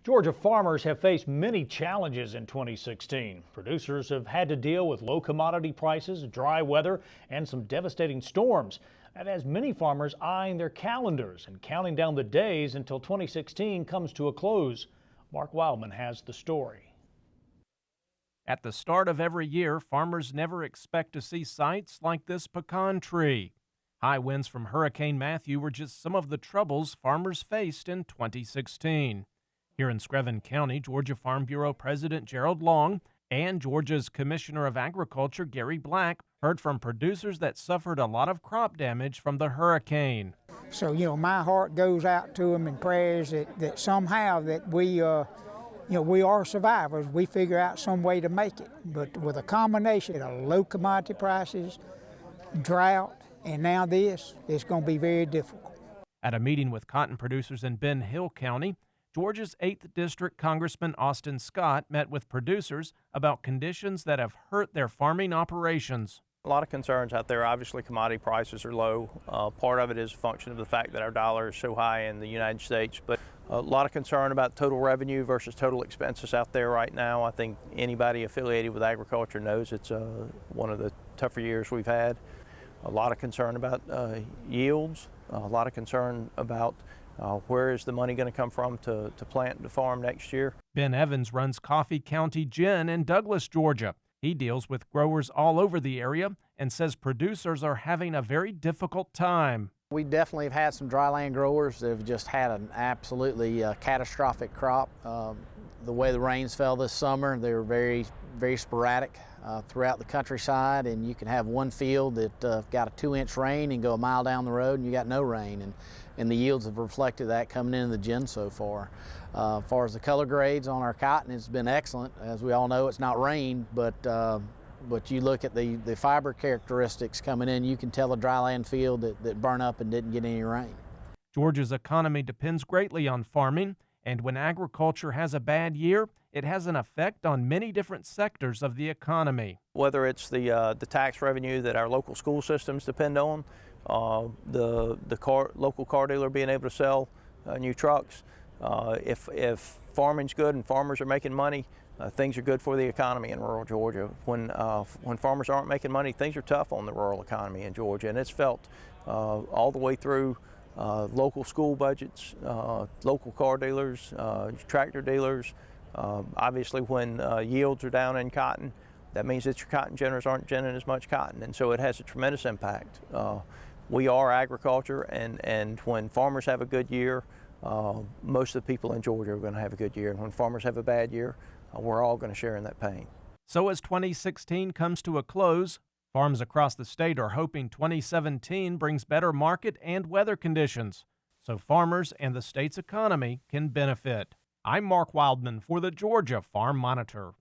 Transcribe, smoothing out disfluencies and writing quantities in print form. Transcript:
Georgia farmers have faced many challenges in 2016. Producers have had to deal with low commodity prices, dry weather, and some devastating storms. That has many farmers eyeing their calendars and counting down the days until 2016 comes to a close. Mark Wildman has the story. At the start of every year, farmers never expect to see sights like this pecan tree. High winds from Hurricane Matthew were just some of the troubles farmers faced in 2016. Here in Screven County, Georgia Farm Bureau President Gerald Long and Georgia's Commissioner of Agriculture Gary Black heard from producers that suffered a lot of crop damage from the hurricane. So, my heart goes out to them in prayers that somehow that we are survivors. We figure out some way to make it. But with a combination of low commodity prices, drought, and now this, it's going to be very difficult. At a meeting with cotton producers in Ben Hill County, Georgia's 8th District Congressman Austin Scott met with producers about conditions that have hurt their farming operations. A lot of concerns out there. Obviously, commodity prices are low. Part of it is a function of the fact that our dollar is so high in the United States, but a lot of concern about total revenue versus total expenses out there right now. I think anybody affiliated with agriculture knows it's one of the tougher years we've had. A lot of concern about yields, a lot of concern about where is the money going to come from to plant the farm next year. Ben Evans runs Coffee County Gin in Douglas, Georgia. He deals with growers all over the area and says producers are having a very difficult time. We definitely have had some dryland growers that have just had an absolutely catastrophic crop. The way the rains fell this summer, they were very, very sporadic throughout the countryside, and you can have one field that got a 2-inch rain and go a mile down the road and you got no rain, and the yields have reflected that coming into the gin so far. As far as the color grades on our cotton, it's been excellent. As we all know, it's not rained, but you look at the fiber characteristics coming in, you can tell a dryland field that burned up and didn't get any rain. Georgia's economy depends greatly on farming, and when agriculture has a bad year, it has an effect on many different sectors of the economy. Whether it's the tax revenue that our local school systems depend on, the local car dealer being able to sell new trucks. If farming's good and farmers are making money, things are good for the economy in rural Georgia. When farmers aren't making money, things are tough on the rural economy in Georgia, and it's felt all the way through local school budgets, local car dealers, tractor dealers. Obviously, when yields are down in cotton, that means that your cotton ginners aren't ginning as much cotton, and so it has a tremendous impact. We are agriculture, and when farmers have a good year, most of the people in Georgia are going to have a good year. And when farmers have a bad year, we're all going to share in that pain. So as 2016 comes to a close, farms across the state are hoping 2017 brings better market and weather conditions, so farmers and the state's economy can benefit. I'm Mark Wildman for the Georgia Farm Monitor.